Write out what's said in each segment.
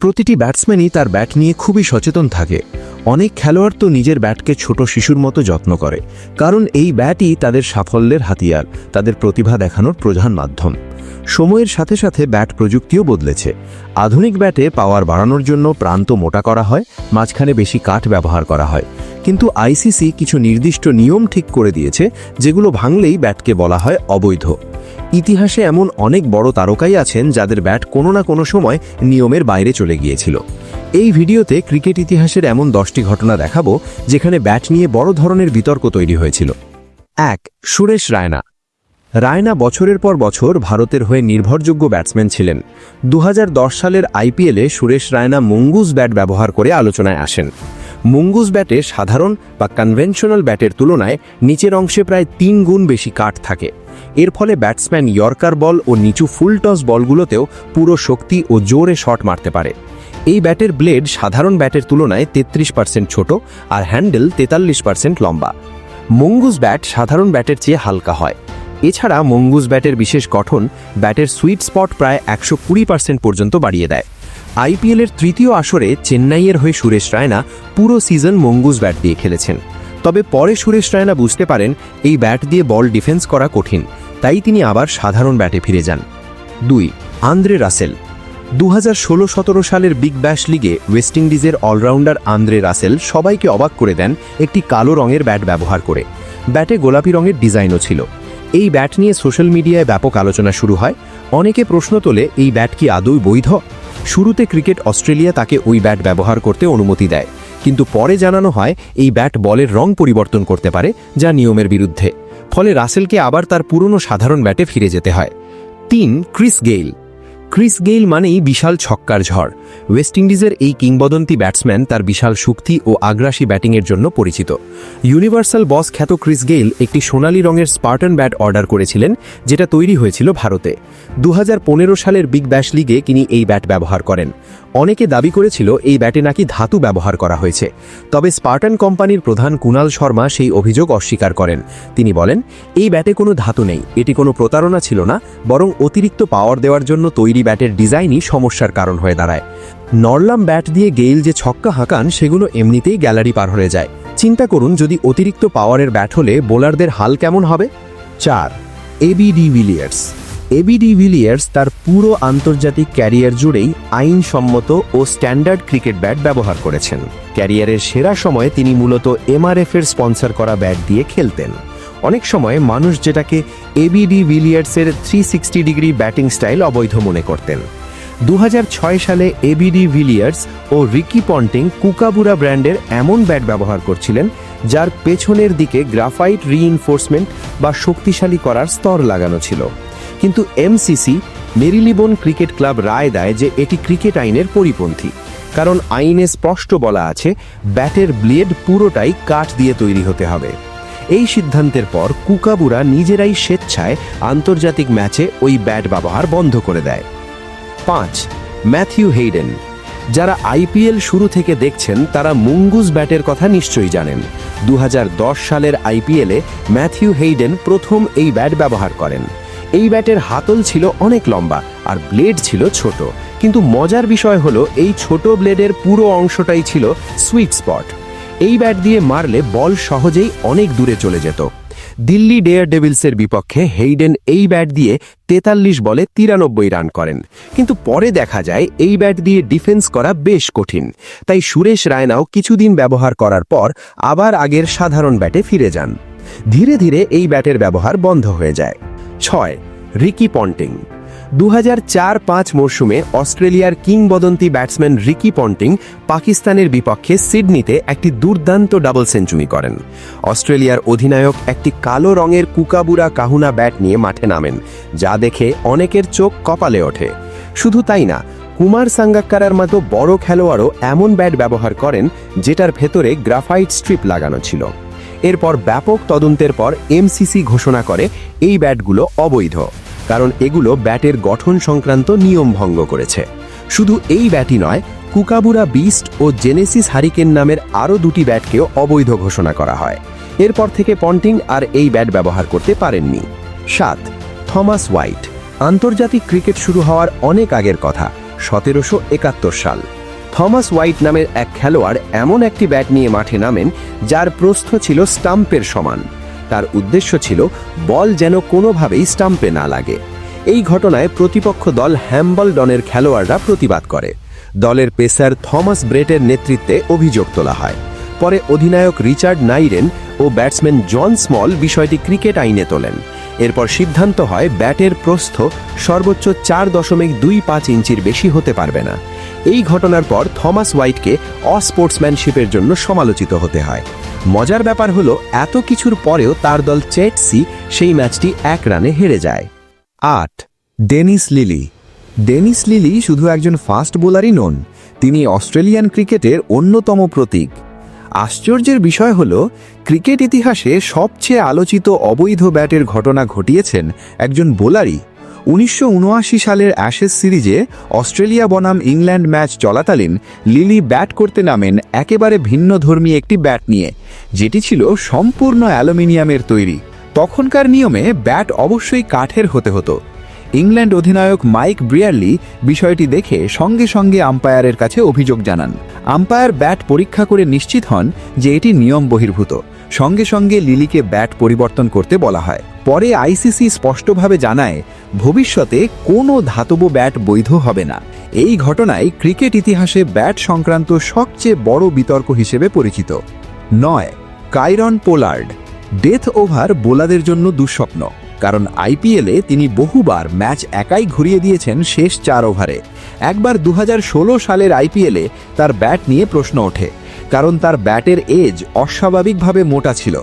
প্রতিটি ব্যাটসম্যানই তার ব্যাট নিয়ে খুবই সচেতন থাকে। অনেক খেলোয়াড় তো নিজের ব্যাটকে ছোট শিশুর মতো যত্ন করে, কারণ এই ব্যাটই তাদের সাফল্যের হাতিয়ার, তাদের প্রতিভা দেখানোর প্রধান মাধ্যম। সময়ের সাথে সাথে ব্যাট প্রযুক্তিও বদলেছে। আধুনিক ব্যাটে পাওয়ার বাড়ানোর জন্য প্রান্ত মোটা করা হয়, মাঝখানে বেশি কাঠ ব্যবহার করা হয়। কিন্তু আইসিসি কিছু নির্দিষ্ট নিয়ম ঠিক করে দিয়েছে, যেগুলো ভাঙলেই ব্যাটকে বলা হয় অবৈধ। ইতিহাসে এমন অনেক বড় তারকাই আছেন যাদের ব্যাট কোনো না কোনো সময় নিয়মের বাইরে চলে গিয়েছিল। এই ভিডিওতে ক্রিকেট ইতিহাসের এমন 10টি ঘটনা দেখাবো যেখানে ব্যাট নিয়ে বড় ধরনের বিতর্ক তৈরি হয়েছিল। 1. সুরেশ রায়না। রায়না বছরের পর বছর ভারতের হয়ে নির্ভরযোগ্য ব্যাটসম্যান ছিলেন। 2010 সালের আইপিএলে সুরেশ রায়না মঙ্গুস ব্যাট ব্যবহার করে আলোচনায় আসেন। মঙ্গুস ব্যাটে সাধারণ বা কনভেনশনাল ব্যাটের তুলনায় নিচের অংশে প্রায় 3 গুণ বেশি কাঠ থাকে। এর ফলে ব্যাটসম্যান ইয়র্কার বল ও নিচু ফুল টস বলগুলোতেও পুরো শক্তি ও জোরে শট মারতে পারে। এই ব্যাটের ব্লেড সাধারণ ব্যাটের তুলনায় 33% ছোট আর হ্যান্ডেল 43% লম্বা। মঙ্গুস ব্যাট সাধারণ ব্যাটের চেয়ে হালকা হয়। এছাড়া মঙ্গুস ব্যাটের বিশেষ গঠন ব্যাটের সুইট স্পট প্রায় 120% পর্যন্ত বাড়িয়ে দেয়। আইপিএলের তৃতীয় আসরে চেন্নাইয়ের হয়ে সুরেশ রায়না পুরো সিজন মঙ্গুস ব্যাট দিয়ে খেলেছেন। তবে পরে সুরেশ রায়না বুঝতে পারেন এই ব্যাট দিয়ে বল ডিফেন্স করা কঠিন, তাই তিনি আবার সাধারণ ব্যাটে ফিরে যান। 2. Andre Russell. 2016-17 সালের বিগ ব্যাশ লিগে ওয়েস্ট ইন্ডিজের অলরাউন্ডার আন্দ্রে রাসেল সবাইকে অবাক করে দেন একটি কালো রঙের ব্যাট ব্যবহার করে। ব্যাটে গোলাপি রঙের ডিজাইনও ছিল। এই ব্যাট নিয়ে সোশ্যাল মিডিয়ায় ব্যাপক আলোচনা শুরু হয়। অনেকে প্রশ্ন তোলে, এই ব্যাট কি আদৌ বৈধ? শুরুতে ক্রিকেট অস্ট্রেলিয়া তাকে ওই ব্যাট ব্যবহার করতে অনুমতি দেয়, কিন্তু পরে জানানো হয় এই ব্যাট বলের রং পরিবর্তন করতে পারে, যা নিয়মের বিরুদ্ধে। ফলে রাসেলকে আবার তার পুরনো সাধারণ ব্যাটে ফিরে যেতে হয়। 3. Chris Gayle. ক্রিস গেইল মানেই বিশাল ছক্কার ঝড়। ওয়েস্ট ইন্ডিজের এই কিংবদন্তি ব্যাটসম্যান তার বিশাল শক্তি ও আগ্রাসী ব্যাটিংয়ের জন্য পরিচিত। ইউনিভার্সাল বস খ্যাত ক্রিস গেইল একটি সোনালী রঙের স্পার্টন ব্যাট অর্ডার করেছিলেন, যেটা তৈরি হয়েছিল ভারতে। 2015 সালের বিগ ব্যাশ লিগে তিনি এই ব্যাট ব্যবহার করেন। অনেকে দাবি করেছিল এই ব্যাটে নাকি ধাতু ব্যবহার করা হয়েছে, তবে স্পার্টন কোম্পানির প্রধান কুনাল শর্মা সেই অভিযোগ অস্বীকার করেন। তিনি বলেন, এই ব্যাটে কোনো ধাতু নেই, এটি কোনো প্রতারণা ছিল না, বরং অতিরিক্ত পাওয়ার দেওয়ার জন্য তৈরি ব্যাটের ডিজাইনই সমস্যার কারণ হয়ে দাঁড়ায়। নরলাম ব্যাট দিয়ে গেইল যে ছক্কা হাঁকান সেগুলো এমনিতেই গ্যালারি পার হয়ে যায়। চিন্তা করুন, যদি অতিরিক্ত পাওয়ারের ব্যাট হলে বোলারদের হাল কেমন হবে। 4. AB de Villiers. AB de Villiers তার পুরো আন্তর্জাতিক ক্যারিয়ার জুড়েই আইনসম্মত ও স্ট্যান্ডার্ড ক্রিকেট ব্যাট ব্যবহার করেছেন। ক্যারিয়ারের সেরা সময়ে তিনি মূলত এমআরএফের স্পন্সর করা ব্যাট দিয়ে খেলতেন। অনেক সময় মানুষ যেটাকে এবি ডি ভিলিয়ার্সের 360 ডিগ্রি ব্যাটিং স্টাইল অবৈধ মনে করতেন। 2006 সালে এবি ডি ভিলিয়ার্স ও রিকি পন্টিং কুকাবুরা ব্র্যান্ডের এমন ব্যাট ব্যবহার করছিলেন যার পেছনের দিকে গ্রাফাইট রিইনফোর্সমেন্ট বা শক্তিশালী করার স্তর লাগানো ছিল। কিন্তু এমসিসি মেরিলিবোন ক্রিকেট ক্লাব রায় দেয় যে এটি ক্রিকেট আইনের পরিপন্থী, কারণ আইনে স্পষ্ট বলা আছে ব্যাটের ব্লেড পুরোটাই কাঠ দিয়ে তৈরি হতে হবে। এই সিদ্ধান্তের পর কুকাবুরা নিজেরাই স্বেচ্ছায় আন্তর্জাতিক ম্যাচে ওই ব্যাট ব্যবহার বন্ধ করে দেয়। 5. Matthew Hayden. যারা আইপিএল শুরু থেকে দেখছেন তারা মঙ্গুস ব্যাটের কথা নিশ্চয়ই জানেন। 2010 সালের আইপিএলে ম্যাথিউ হেইডেন প্রথম এই ব্যাট ব্যবহার করেন। এই ব্যাটের হাতল ছিল অনেক লম্বা আর ব্লেড ছিল ছোট, কিন্তু মজার বিষয় হলো এই ছোট ব্লেডের পুরো অংশটাই ছিল সুইট স্পট। এই ব্যাট দিয়ে মারলে বল সহজেই অনেক দূরে চলে যেত। দিল্লি ডেয়ারডেভিলসের বিপক্ষে হেইডেন এই ব্যাট দিয়ে 43 বলে 93 রান করেন, কিন্তু পরে দেখা যায় এই ব্যাট দিয়ে ডিফেন্স করা বেশ কঠিন। তাই সুরেশ রায়নাও কিছুদিন ব্যবহার করার পর আবার আগের সাধারণ ব্যাটে ফিরে যান। ধীরে ধীরে এই ব্যাটের ব্যবহার বন্ধ হয়ে যায়। 6. Ricky Ponting. 2004-05 মরশুমে অস্ট্রেলিয়ার কিংবদন্তি ব্যাটসম্যান রিকি পন্টিং পাকিস্তানের বিপক্ষে সিডনিতে একটি দুর্দান্ত ডাবল সেঞ্চুরি করেন। অস্ট্রেলিয়ার অধিনায়ক একটি কালো রঙের কুকাবুরা কাহুনা ব্যাট নিয়ে মাঠে নামেন, যা দেখে অনেকের চোখ কপালে ওঠে। শুধু তাই না, কুমার সাঙ্গাক্কারার মতো বড় খেলোয়াড়ও এমন ব্যাট ব্যবহার করেন যেটার ভেতরে গ্রাফাইট স্ট্রিপ লাগানো ছিল। এরপর ব্যাপক তদন্তের পর এমসিসি ঘোষণা করে এই ব্যাটগুলো অবৈধ, কারণ এগুলো ব্যাটের গঠন সংক্রান্ত নিয়ম ভঙ্গ করেছে। শুধু এই ব্যাটই নয়, কুকাবুরা বিস্ট ও জেনেসিস হারিকেন নামের আরও 2টি ব্যাটকেও অবৈধ ঘোষণা করা হয়। এরপর থেকে পন্টিং আর এই ব্যাট ব্যবহার করতে পারেননি। 7. Thomas white. আন্তর্জাতিক ক্রিকেট শুরু হওয়ার অনেক আগের কথা, 1771 সাল। থমাস হোয়াইট নামের এক খেলোয়াড় এমন একটি ব্যাট নিয়ে মাঠে নামেন যার প্রস্থ ছিল স্টাম্পের সমান। তার উদ্দেশ্য ছিল বল যেন কোনোভাবেই স্টাম্পে না লাগে। এই ঘটনায় প্রতিপক্ষ দল হ্যাম্বলডনের খেলোয়াড়রা প্রতিবাদ করে। দলের পেসার থমাস ব্রেটের নেতৃত্বে অভিযোগ তোলা হয়। পরে অধিনায়ক রিচার্ড নাইরেন ও ব্যাটসম্যান জন স্মল বিষয়টি ক্রিকেট আইনে তোলেন। এরপর সিদ্ধান্ত হয় ব্যাটের প্রস্থ সর্বোচ্চ 4.25 ইঞ্চির বেশি হতে পারবে না। এই ঘটনার পর থমাস হোয়াইটকে অস্পোর্টসম্যানশিপের জন্য সমালোচিত হতে হয়। মজার ব্যাপার হলো এত কিছুর পরেও তার দল চেলসি সেই ম্যাচটি 1 রানে হেরে যায়। 8. Dennis Lillee. ডেনিস লিলি শুধু একজন ফাস্ট বোলারই নন, তিনি অস্ট্রেলিয়ান ক্রিকেটের অন্যতম প্রতীক। আশ্চর্যের বিষয় হল ক্রিকেট ইতিহাসে সবচেয়ে আলোচিত অবৈধ ব্যাটের ঘটনা ঘটিয়েছেন একজন বোলারই। 1979 সালের অ্যাশেজ সিরিজে অস্ট্রেলিয়া বনাম ইংল্যান্ড ম্যাচ চলাকালীন লিলি ব্যাট করতে নামেন একেবারে ভিন্নধর্মী একটি ব্যাট নিয়ে, যেটি ছিল সম্পূর্ণ অ্যালুমিনিয়ামের তৈরি। তখনকার নিয়মে ব্যাট অবশ্যই কাঠের হতে হতো। ইংল্যান্ড অধিনায়ক মাইক ব্রিয়ারলি বিষয়টি দেখে সঙ্গে সঙ্গে আম্পায়ারের কাছে অভিযোগ জানান। আম্পায়ার ব্যাট পরীক্ষা করে নিশ্চিত হন যে এটি নিয়ম বহির্ভূত। সঙ্গে সঙ্গে লিলিকে ব্যাট পরিবর্তন করতে বলা হয়। পরে আইসিসি স্পষ্টভাবে জানায় ভবিষ্যতে কোনো ধাতব ব্যাট বৈধ হবে না। এই ঘটনায় ক্রিকেট ইতিহাসে ব্যাট সংক্রান্ত সবচেয়ে বড় বিতর্ক হিসেবে পরিচিত। 9. Kieron Pollard. ডেথ ওভার বোলারদের জন্য দুঃস্বপ্ন, কারণ আইপিএলে তিনি বহুবার ম্যাচ একাই ঘুরিয়ে দিয়েছেন শেষ 4 ওভারে। একবার 2016 সালের আইপিএলে তার ব্যাট নিয়ে প্রশ্ন ওঠে, কারণ তার ব্যাটের এজ অস্বাভাবিকভাবে মোটা ছিল।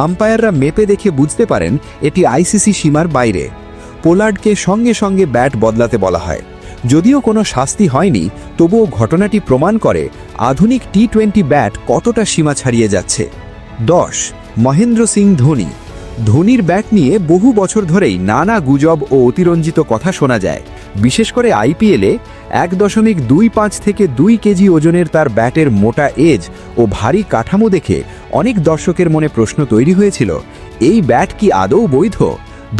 আম্পায়াররা মেপে দেখে বুঝতে পারেন এটি আইসিসি সীমার বাইরে। পোলার্ডকে সঙ্গে সঙ্গে ব্যাট বদলাতে বলা হয়। যদিও কোনো শাস্তি হয়নি, তবুও ঘটনাটি প্রমাণ করে আধুনিক টি-20 ব্যাট কতটা সীমা ছাড়িয়ে যাচ্ছে। 10. মহেন্দ্র সিং ধোনি। ধোনির ব্যাট নিয়ে বহু বছর ধরেই নানা গুজব ও অতিরঞ্জিত কথা শোনা যায়। বিশেষ করে আইপিএলে 1.25 থেকে 2 কেজি ওজনের তার ব্যাটের মোটা এজ ও ভারী কাঠামো দেখে অনেক দর্শকের মনে প্রশ্ন তৈরি হয়েছিল, এই ব্যাট কি আদৌ বৈধ?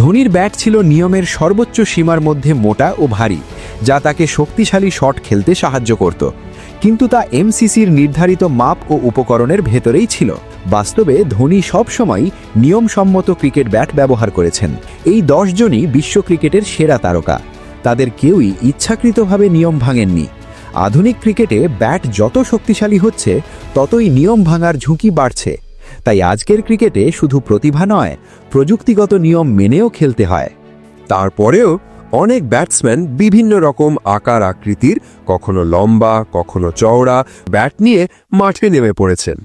ধোনির ব্যাট ছিল নিয়মের সর্বোচ্চ সীমার মধ্যে মোটা ও ভারী, যা তাকে শক্তিশালী শট খেলতে সাহায্য করত। কিন্তু তা এমসিসির নির্ধারিত মাপ ও উপকরণের ভেতরেই ছিল। বাস্তবে ধোনি সবসময় নিয়মসম্মত ক্রিকেট ব্যাট ব্যবহার করেছেন। এই 10 জনই বিশ্ব ক্রিকেটের সেরা তারকা। তাদের কেউই ইচ্ছাকৃতভাবে নিয়ম ভাঙেননি। আধুনিক ক্রিকেটে ব্যাট যত শক্তিশালী হচ্ছে, ততই নিয়ম ভাঙার ঝুঁকি বাড়ছে। তাই আজকের ক্রিকেটে শুধু প্রতিভা নয়, প্রযুক্তিগত নিয়ম মেনেও খেলতে হয়। তারপরেও অনেক ব্যাটসম্যান বিভিন্ন রকম আকার আকৃতির, কখনো লম্বা কখনো চওড়া ব্যাট নিয়ে মাঠে নেমে পড়েছেন।